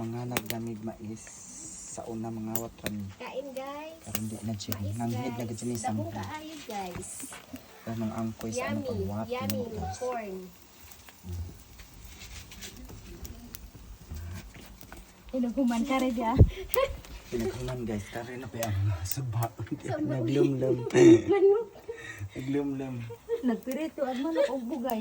mga nagdamig mais sa una mga watran. Kain guys. Karon di na siya. Mais Nanghid na guys. gid sa Dabong kaayo guys. Anong angkoy sa ano Yummy. pagwati Yummy mo guys. corn. Inuguman ka rin dia. Pinaghuman guys, kare na pa ang sabaon. Naglumlum. Naglumlum. Nagpirito ang manok o bugay.